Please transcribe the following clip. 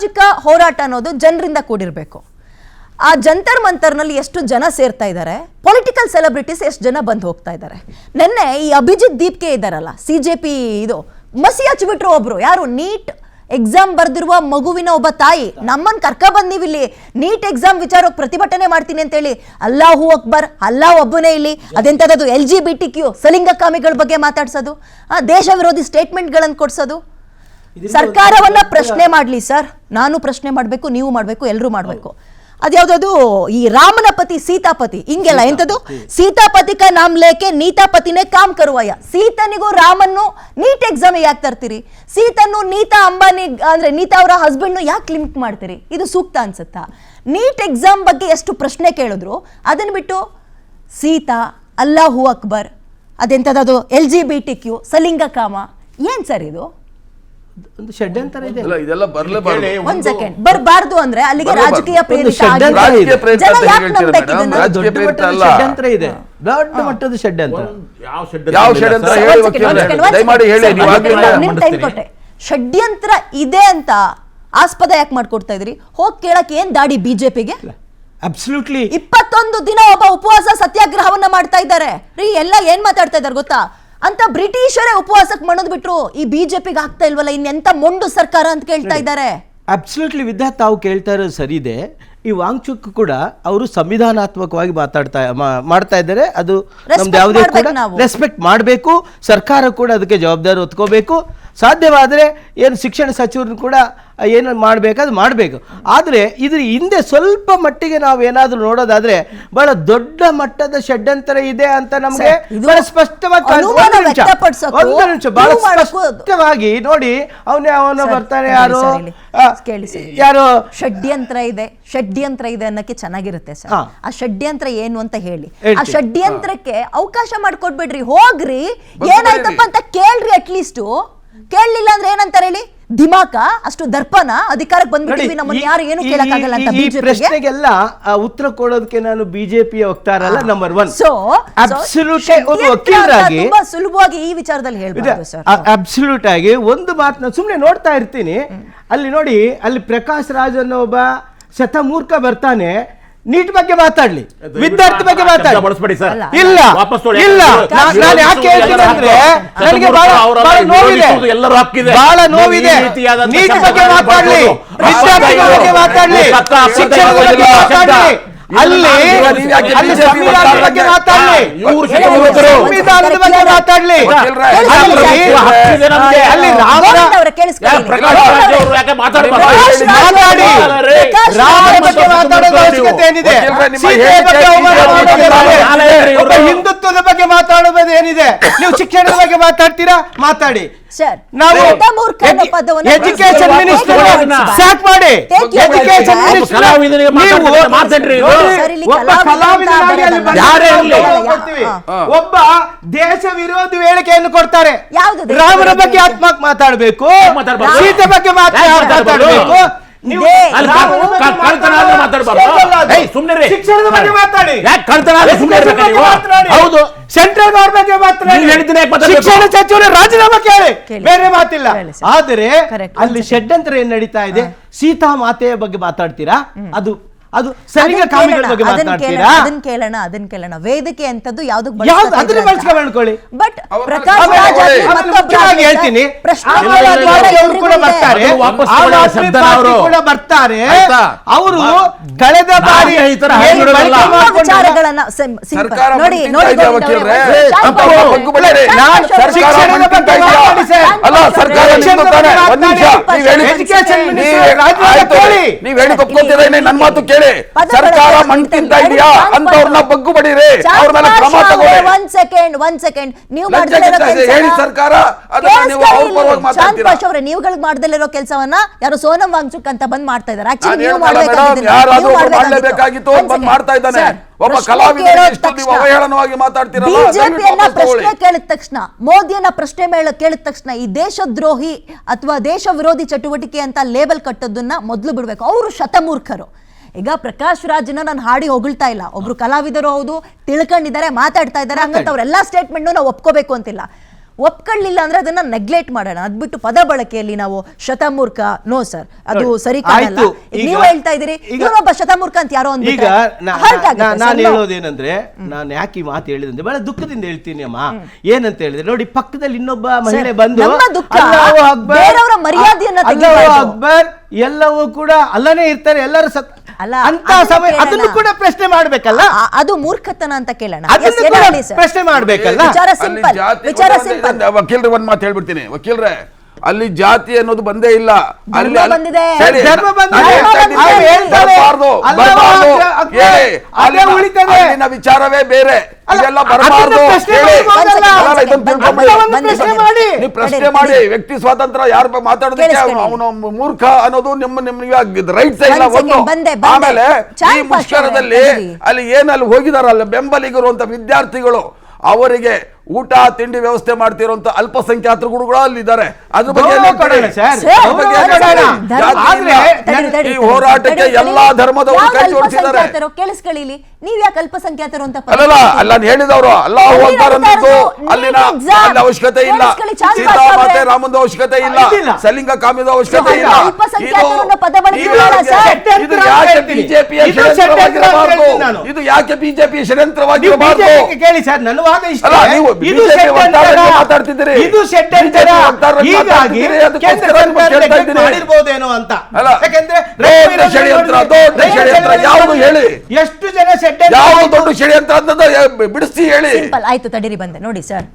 ಸಾಮಾಜಿಕ ಹೋರಾಟ ಅನ್ನೋದು ಜನರಿಂದ ಕೂಡಿರಬೇಕು. ಆ ಜಂತರ್ ಮಂತರ್ನಲ್ಲಿ ಎಷ್ಟು ಜನ ಸೇರ್ತಾ ಇದ್ದಾರೆ, ಪೊಲಿಟಿಕಲ್ ಸೆಲೆಬ್ರಿಟೀಸ್ ಎಷ್ಟು ಜನ ಬಂದು ಹೋಗ್ತಾ ಇದ್ದಾರೆ. ನಿನ್ನೆ ಈ ಅಭಿಜಿತ್ ದೀಪ್ಕೆ ಇದ್ದಾರಲ್ಲ, ಸಿಜೆಪಿ ಇದು ಮಸಿ ಹಚ್ಚಿಬಿಟ್ರು ಒಬ್ರು. ಯಾರು? ನೀಟ್ ಎಕ್ಸಾಮ್ ಬರ್ದಿರುವ ಮಗುವಿನ ಒಬ್ಬ ತಾಯಿ. ನಮ್ಮನ್ನು ಕರ್ಕ ಬಂದಿವಿಲ್ಲಿ ನೀಟ್ ಎಕ್ಸಾಮ್ ವಿಚಾರಕ್ಕೆ ಪ್ರತಿಭಟನೆ ಮಾಡ್ತೀನಿ ಅಂತೇಳಿ. ಅಲ್ಲಾಹು ಅಕ್ಬರ್, ಅಲ್ಲಾ ಒಬ್ಬನೇ ಇಲ್ಲಿ. ಅದೆಂಥದ್ದು LGBTQ ಸಲಿಂಗಕಾಮಿಗಳ ಬಗ್ಗೆ ಮಾತಾಡ್ಸೋದು, ದೇಶ ವಿರೋಧಿ ಸ್ಟೇಟ್ಮೆಂಟ್ಗಳನ್ನು ಕೊಡ್ಸೋದು. ಸರ್ಕಾರವನ್ನ ಪ್ರಶ್ನೆ ಮಾಡ್ಲಿ ಸರ್, ನಾನು ಪ್ರಶ್ನೆ ಮಾಡಬೇಕು, ನೀವು ಮಾಡಬೇಕು, ಎಲ್ಲರೂ ಮಾಡಬೇಕು. ಅದ್ಯಾವ್ದು ಈ ರಾಮನ ಪತಿ ಸೀತಾಪತಿ ಹಿಂಗೆಲ್ಲ ಎಂತದ್ದು, ಸೀತಾಪತಿ ಕಾ ನಾಮ್ ಲೇಕೆ ನೀತಾಪತಿನೇ ಕಾಮ್ ಕರುವಯ್ಯ. ಸೀತನಿಗೂ ರಾಮನ್ನು ನೀಟ್ ಎಕ್ಸಾಮ್ ಯಾಕೆ ತರ್ತೀರಿ? ಸೀತನ್ನು ನೀತಾ ಅಂಬಾನಿ ಅಂದ್ರೆ ನೀತಾ ಅವರ ಹಸ್ಬೆಂಡ್ ಯಾಕೆ ಲಿಂಕ್ ಮಾಡ್ತೀರಿ? ಇದು ಸೂಕ್ತ ಅನ್ಸುತ್ತಾ? ನೀಟ್ ಎಕ್ಸಾಮ್ ಬಗ್ಗೆ ಎಷ್ಟು ಪ್ರಶ್ನೆ ಕೇಳಿದ್ರು, ಅದನ್ನ ಬಿಟ್ಟು ಸೀತಾ, ಅಲ್ಲಾಹು ಅಕ್ಬರ್, ಅದೆಂತದ್ದು LGBTQ ಸಲಿಂಗಕಾಮ, ಏನ್ ಸರ್ ಇದು? ಒಂದು ಷಡ್ಯಂತರ ಇದೆ. ಇದೆಲ್ಲ ಬರಲೇಬಾರದು. ಒಂದ್ ಸೆಕೆಂಡ್, ಬರಬಾರ್ದು ಅಂದ್ರೆ ಅಲ್ಲಿಗೆ ರಾಜಕೀಯ ಪ್ರೇರಿತ ಷಡ್ಯಂತ್ರ ಇದೆ, ದೊಡ್ಡ ಮಟ್ಟದ ಷಡ್ಯಂತ್ರ. ಯಾವ ಷಡ್ಯಂತ್ರ ಹೇಳಿ ವಕೀಲರೇ, ದಯಮಾಡಿ ಹೇಳಿ. ನಿಮ್ ಟೈಮ್ ಕೊಟ್ಟೆ. ಷಡ್ಯಂತ್ರ ಇದೆ ಅಂತ ಆಸ್ಪದ ಯಾಕೆ ಮಾಡ್ಕೊಡ್ತಾ ಇದ್ರಿ? ಹೋಗ್ ಕೇಳಕ್ ಏನ್ ದಾಡಿ ಬಿಜೆಪಿಗೆ? ಅಬ್ಸಲ್ಯೂಟ್ಲಿ 21 ದಿನ ಒಬ್ಬ ಉಪವಾಸ ಸತ್ಯಾಗ್ರಹವನ್ನ ಮಾಡ್ತಾ ಇದ್ದಾರೆ ರೀ. ಎಲ್ಲ ಏನ್ ಮಾತಾಡ್ತಾ ಇದಾರೆ ಗೊತ್ತಾ? ಅಂತ ಬ್ರಿಟಿಷರೇ ಉಪವಾಸಕ್ಕೆ ಮಣದ್ ಬಿಟ್ರು, ಈ ಬಿಜೆಪಿಗೆ ಆಗ್ತಾ ಇಲ್ವಲ್ಲ, ಇನ್ನೆಂತ ಮೊಂಡು ಸರ್ಕಾರ ಅಂತ ಕೇಳ್ತಾ ಇದ್ದಾರೆ. ಅಬ್ಸಲ್ಯೂಟ್ಲಿ ವಿದ್ಯಾ, ತಾವು ಕೇಳ್ತಾ ಇರೋದು ಸರಿ ಇದೆ. ಈ ವಾಂಗ್ಚುಕ್ ಕೂಡ ಅವರು ಸಂವಿಧಾನಾತ್ಮಕವಾಗಿ ಮಾಡ್ತಾ ಇದ್ದಾರೆ. ಅದು ನಮ್ದು ಯಾವುದೇ ಕೂಡ ರೆಸ್ಪೆಕ್ಟ್ ಮಾಡಬೇಕು. ಸರ್ಕಾರ ಕೂಡ ಅದಕ್ಕೆ ಜವಾಬ್ದಾರಿ ಹೊತ್ಕೋಬೇಕು. ಸಾಧ್ಯವಾದರೆ ಏನು ಶಿಕ್ಷಣ ಸಚಿವರು ಕೂಡ ಏನು ಮಾಡಬೇಕಾದ್ರೆ ಮಾಡಬೇಕು. ಆದರೆ ಇದ್ರ ಹಿಂದೆ ಸ್ವಲ್ಪ ಮಟ್ಟಿಗೆ ನಾವು ಏನಾದರೂ ನೋಡೋದಾದ್ರೆ ಬಹಳ ದೊಡ್ಡ ಮಟ್ಟದ ಷಡ್ಯಂತರ ಇದೆ ಅಂತ ನಮಗೆ ಬಹಳ ಸ್ಪಷ್ಟವಾಗಿ ಬಹಳ ಸ್ಪಷ್ಟವಾಗಿ ನೋಡಿ. ಅವನು ಬರ್ತಾನೆ, ಯಾರು ಷಡ್ಯಂತ್ರ ಇದೆ ಅನ್ನಕ್ಕೆ ಚೆನ್ನಾಗಿರುತ್ತೆ ಸರ್. ಆ ಷಡ್ಯಂತ್ರ ಏನು ಅಂತ ಹೇಳಿ, ಆ ಷಡ್ಯಂತ್ರಕ್ಕೆ ಅವಕಾಶ ಮಾಡ್ಕೊಡ್ಬೇಡ್ರಿ. ಹೋಗ್ರಿ, ಏನಾಯ್ತಪ್ಪ ಅಂತ ಕೇಳ್ರಿ. ಅಟ್ಲೀಸ್ಟ್ ಕೇಳಲಿಲ್ಲ ಅಂದ್ರೆ ಏನಂತಾರೆ ಹೇಳಿ? ದಿಮಾಕ ಅಷ್ಟು ದರ್ಪನ ಅಧಿಕಾರಕ್ಕೆ ಬಂದ್ಬಿಟ್ಟಿವಿ, ನಮ್ಮನ್ನ ಯಾರು ಏನು ಕೇಳಕ್ಕಾಗಲ್ಲ ಅಂತ. ಈ ಪ್ರಶ್ನೆಗೆಲ್ಲ ಉತ್ತರ ಕೊಡೋದಕ್ಕೆ ನಾನು ಬಿಜೆಪಿಯ ವಕ್ತಾರ ಅಲ್ಲ, ನಂಬರ್ 1. ಸೊ ಅಬ್ಸಲ್ಯೂಟ್ ಒಬ್ಬ ವಕೀಲರಾಗಿ ತುಂಬಾ ಸುಲಭವಾಗಿ ಈ ವಿಚಾರದಲ್ಲಿ ಹೇಳ್ಬೋದು ಸರ್. ಅಬ್ಸಲ್ಯೂಟ್ ಆಗಿ ಒಂದು ಮಾತನ್ನ ಸುಮ್ಮನೆ ನೋಡ್ತಾ ಇರ್ತೀನಿ. ಅಲ್ಲಿ ನೋಡಿ, ಅಲ್ಲಿ ಪ್ರಕಾಶ್ ರಾಜ್ ಅನ್ನೋ ಒಬ್ಬ ಶತಮೂರ್ಖ ಬರ್ತಾನೆ, ನೀಟ್ ಬಗ್ಗೆ ಮಾತಾಡ್ಲಿ, ವಿದ್ಯಾರ್ಥಿ ಬಗ್ಗೆ ಮಾತಾಡ್ಲಿ. ಇಲ್ಲ ಇಲ್ಲ, ನಾನು ಯಾಕೆ ಹೇಳ್ತೀನಿ ಅಂದ್ರೆ ನನಗೆ ಬಹಳ ನೋವಿದೆ. ನೀಟ್ ಬಗ್ಗೆ ಮಾತಾಡ್ಲಿ, ವಿದ್ಯಾರ್ಥಿಗಳ ಬಗ್ಗೆ ಮಾತಾಡ್ಲಿ, ಶಿಕ್ಷಣದ ಬಗ್ಗೆ ಮಾತಾಡ್ಲಿ, ಅಲ್ಲಿ ಸಂವಿಧಾನದ ಬಗ್ಗೆ ಮಾತಾಡ್ಲಿ, ಸಂವಿಧಾನದ ಬಗ್ಗೆ ಮಾತಾಡ್ಲಿ, ಅಲ್ಲಿ ರಾಮನ ಬಗ್ಗೆ ಮಾತಾಡೋದು ಅವಶ್ಯಕತೆ ಏನಿದೆ? ಹಿಂದುತ್ವದ ಬಗ್ಗೆ ಮಾತಾಡೋದು ಏನಿದೆ? ನೀವು ಶಿಕ್ಷಣದ ಬಗ್ಗೆ ಮಾತಾಡ್ತೀರಾ, ಮಾತಾಡಿ. ನಾವು ಎಜುಕೇಶನ್ ಮಿನಿಸ್ಟರ್ ಸ್ಟಾರ್ಟ್ ಮಾಡಿ. ಎಜುಕೇಶನ್ ಮಿನಿಸ್ಟರ್ ಒಬ್ಬ ಕಲಾವಿದನಾಗಿ ಒಬ್ಬ ದೇಶ ವಿರೋಧಿ ಹೇಳಿಕೆಯನ್ನು ಕೊಡ್ತಾರೆ. ರಾಮನ ಬಗ್ಗೆ ಆತ್ಮಕ್ ಮಾತಾಡಬೇಕು, ಸೀತೆ ಬಗ್ಗೆ ಮಾತಾಡಬೇಕು, ಶಿಕ್ಷಣದ ಬಗ್ಗೆ ಮಾತಾಡಿ, ಸೆಂಟ್ರಲ್ ಗವರ್ಮೆಂಟ್ ಬಗ್ಗೆ ಮಾತಾಡಿ, ಶಿಕ್ಷಣ ಸಚಿವರು ರಾಜೀನಾಮೆ ಕೇಳಿ, ಬೇರೆ ಮಾತಿಲ್ಲ. ಆದರೆ ಅಲ್ಲಿ ಷಡ್ಯಂತ್ರ ಏನ್ ನಡೀತಾ ಇದೆ? ಸೀತಾ ಮಾತೆಯ ಬಗ್ಗೆ ಮಾತಾಡ್ತೀರಾ, ಅದು ಸಲಿಂಗ ಕಾಮಿಗಳ ಬಗ್ಗೆ ಮಾತಾಡ್ತೀರಾ? ಅದನ್ನ ಕೇಳೋಣ. ವೇದಿಕೆ ಅಂತದ್ದು ಯಾವ್ದು ಅದನ್ನ ಬಳಸ್ಕೊಳ್ಳಿ. ಬಟ್ ಪ್ರಕಾಶ್ ರಾಜ್ ಹೇಳ್ತೀನಿ, ಬರ್ತಾರೆ. ಅವರು ಕಳೆದ ಬಾರಿ ವಿಚಾರಗಳನ್ನ ನೋಡಿ ನನ್ನ ಮಾತು ಕೇಳಿ. ಸರ್ಕಾರ ಮಣ್ಣು ತಿಂತಾ ಇದೆಯಾ ಅಂತವ್ರನ್ನ ಬಗ್ಗು ಬಡಿರಿ, ಅವ್ರ ಮೇಲೆ ಕ್ರಮ ತಗೊಳ್ಳಿ. ಒಂದ್ ಸೆಕೆಂಡ್, ನೀವು ಹೇಳಿ ಸರ್ಕಾರ ನೀವುಗಳಿಗೆ ಮಾಡ್ದಲ್ಲಿರೋ ಕೆಲಸವನ್ನ ಯಾರು ಸೋನಂ ವಾಂಗ್ಚುಕ್ ಅಂತ ಬಂದ್ ಮಾಡ್ತಾ ಇದಾರೆ. ಮಾಡಲೇಬೇಕಾಗಿತ್ತು, ಬಂದ್ ಮಾಡ್ತಾ ಇದ್ದಾನೆ. ಒಬ್ಬ ಕಲಾವಿದ ಅವಹೇಳನವಾಗಿ ಮಾತಾಡ್ತಿರಲ್ಲ. ಬಿಜೆಪಿಯನ್ನ ಪ್ರಶ್ನೆ ಕೇಳಿದ ತಕ್ಷಣ, ಮೋದಿಯನ್ನ ಪ್ರಶ್ನೆ ಕೇಳಿದ ತಕ್ಷಣ ಈ ದೇಶದ್ರೋಹಿ ಅಥವಾ ದೇಶ ವಿರೋಧಿ ಚಟುವಟಿಕೆ ಅಂತ ಲೇಬಲ್ ಕಟ್ಟೋದನ್ನ ಮೊದಲು ಬಿಡ್ಬೇಕು. ಅವರು ಶತಮೂರ್ಖರು. ಈಗ ಪ್ರಕಾಶ್ ರಾಜ್ನ ನಾನು ಹಾಡಿ ಹೊಗಳ್ತಾ ಇಲ್ಲ, ಒಬ್ರು ಕಲಾವಿದರು ಹೌದು, ತಿಳ್ಕೊಂಡಿದ್ದಾರೆ, ಮಾತಾಡ್ತಾ ಇದ್ದಾರೆ, ಹಂಗಂತ ಅವರೆಲ್ಲ ಸ್ಟೇಟ್ಮೆಂಟ್ ನಾವು ಒಪ್ಕೋಬೇಕು ಅಂತಿಲ್ಲ. ಒಪ್ಕೊಳ್ಳಿಲ್ಲ ಅಂದ್ರೆ ಅದನ್ನ ನೆಗ್ಲೆಕ್ಟ್ ಮಾಡೋಣ. ಅದ್ಬಿಟ್ಟು ಪದ ಬಳಕೆಯಲ್ಲಿ ನಾವು ಶತಮೂರ್ಖ, ನೋ ಸರ್, ಅದು ಸರಿ ಕಾಣಲ್ಲ. ಆಯ್ತು. ನೀವು ಹೇಳ್ತಾ ಇದೀರಿ ಇವನೊಬ್ಬ ಶತಮೂರ್ಖ ಅಂತ ಯಾರೋ ಈಗ ನಾನು ಹೇಳೋದೇನಂದ್ರೆ, ನಾನು ಯಾಕೆ ಈ ಮಾತು ಹೇಳಿದಂದ್ರೆ ಬಹಳ ದುಃಖದಿಂದ ಹೇಳ್ತೀನಿ ಅಮ್ಮ. ಏನಂತ ಹೇಳಿದ್ರೆ ನೋಡಿ, ಪಕ್ಕದಲ್ಲಿ ಇನ್ನೊಬ್ಬ ಮಹಿಳೆ ಬಂದು ನಮ್ಮ ದುಃಖ ಅಲ್ಲಾಹು ಅಕ್ಬರ್, ಬೇರೆಯವರ ಮರ್ಯಾದೆಯನ್ನ ಅಲ್ಲಾಹು ತೆಗಿಬಾರ್ದು. ಅಕ್ಬರ್ ಎಲ್ಲವೂ ಕೂಡ ಅಲ್ಲನೇ ಇರ್ತಾರೆ, ಎಲ್ಲರೂ ಅಲ್ಲ, ಅಂತ ಸಮಯ ಅದನ್ನು ಕೂಡ ಪ್ರಶ್ನೆ ಮಾಡ್ಬೇಕಲ್ಲ, ಅದು ಮೂರ್ಖತನ ಅಂತ ಕೇಳೋಣ. ಅದನ್ನು ಕೂಡ ಪ್ರಶ್ನೆ ಮಾಡ್ಬೇಕಲ್ಲ. ವಿಚಾರ ಸಿಂಪಲ್, ವಿಚಾರ ಸಿಂಪಲ್. ವಕೀಲರೇ ಒಂದ್ ಮಾತು ಹೇಳ್ಬಿಡ್ತೀನಿ, ವಕೀಲರೇ ಅಲ್ಲಿ ಜಾತಿ ಅನ್ನೋದು ಬಂದೇ ಇಲ್ಲ, ಅಲ್ಲಿ ಧರ್ಮ ಬಂದಿದೆ. ಸರಿ, ಧರ್ಮ ಬಂದಿದೆ. ನಾನು ಹೇಳ್ತಾ ಇದ್ದೀನಿ, ಅವ್ರು ಹೇಳ್ತಾರೆ, ಬರಬಾರ್ದು, ಅಲ್ಲಾಹು ಅಕ್ಬರ್, ಹೇಳಿ, ಅದೇ ಉಳಿತದೆ. ಅಲ್ಲಿನ ವಿಚಾರವೇ ಬೇರೆ, ಇದೆಲ್ಲ ಬರಬಾರ್ದು ಅದನ್ನ ಪ್ರಶ್ನೆ ಹೇಳಿ. ಮಾಡ್ಬೋದಲ್ಲ. ಅಲ್ಲ, ಇದನ್ನ ತಿಳ್ಕೊಂಬೇಡಿ. ಅದನ್ನ ಪ್ರಶ್ನೆ ಮಾಡಿ. ನೀವು ಪ್ರಶ್ನೆ ಮಾಡಿ, ವ್ಯಕ್ತಿ ಸ್ವಾತಂತ್ರ್ಯ ಯಾರು ಮಾತಾಡೋದಕ್ಕೆ ಅವನು ಮೂರ್ಖ ಅನ್ನೋದು ನಿಮ್ಗೆ ರೈಟ್ಸ್ ಇಲ್ಲ. ಒಂದು ಆಮೇಲೆ ಈ ಮುಷ್ಕರದಲ್ಲಿ ಅಲ್ಲಿ ಏನಲ್ಲಿ ಹೋಗಿದಾರಲ್ಲ ಬೆಂಬಲಿಗರು ಅಂತ ವಿದ್ಯಾರ್ಥಿಗಳು, ಅವರಿಗೆ ಊಟ ತಿಂಡಿ ವ್ಯವಸ್ಥೆ ಮಾಡ್ತಿರುವಂತ ಅಲ್ಪಸಂಖ್ಯಾತರು ಕೂಡ ಅಲ್ಲಿದ್ದಾರೆ. ಅದ್ರ ಬಗ್ಗೆ ಈ ಹೋರಾಟಕ್ಕೆ ಎಲ್ಲಾ ಧರ್ಮದವರು ಕೈ ಜೋಡಿಸಿದ್ದಾರೆ. ಕೇಳಿಸ್ಕೊಳ್ಳಿ, ನೀವ್ ಯಾಕೆ ಅಲ್ಪಸಂಖ್ಯಾತರು ಅಂತ ಅಲ್ಲ ಅಲ್ಲ ಹೇಳಿದವರು ಅಲ್ಲಾಹು ಅಕ್ಬರ್ ಅನ್ನೋದು ಅಲ್ಲಿನ ಅಲ್ಲಿ ಅವಶ್ಯಕತೆ ಇಲ್ಲ, ಸೀತಾ ಮಾತೆ ರಾಮಂದು ಅವಶ್ಯಕತೆ ಇಲ್ಲ, ಸಲಿಂಗ ಕಾಮಿದ ಅವಶ್ಯಕತೆ ಇಲ್ಲ. ಇದು ಯಾಕೆ ಬಿಜೆಪಿಯ ಷಡ್ಯಂತ್ರವಾಗಿರಬಾರದು? ಇದು ಯಾಕೆ ಬಿಜೆಪಿ ಷಡ್ಯಂತ್ರವಾಗಿರಬಾರದು? ಕೇಳಿ ಸರ್, ನನ್ನ ವಾದ ಇಷ್ಟ. ಅಲ್ಲ, ನೀವು ಇದು ಷಡ್ಯಂತ್ರ ಮಾತಾಡ್ತಿದ್ದೀರಿ, ಇದು ಷಡ್ಯಂತ್ರ. ಹೀಗಾಗಿ ಕೇಂದ್ರ ಸರ್ಕಾರ ಮಾಡಿರಬಹುದೇನೋ ಅಂತ. ಯಾಕಂದ್ರೆ ದೊಡ್ಡ ಷಡ್ಯಂತ್ರ, ದೊಡ್ಡ ಷಡ್ಯಂತ್ರ ಯಾವುದು ಹೇಳಿ? ಎಷ್ಟು ಜನ ಯಾವುದು ದೊಡ್ಡ ಷಡ್ಯಂತ್ರ ಅಂತ ಬಿಡಿಸಿ ಹೇಳಿ. ಸಿಂಪಲ್ ಆಯ್ತು, ತಡೀರಿ ಬಂದೆ ನೋಡಿ ಸರ್.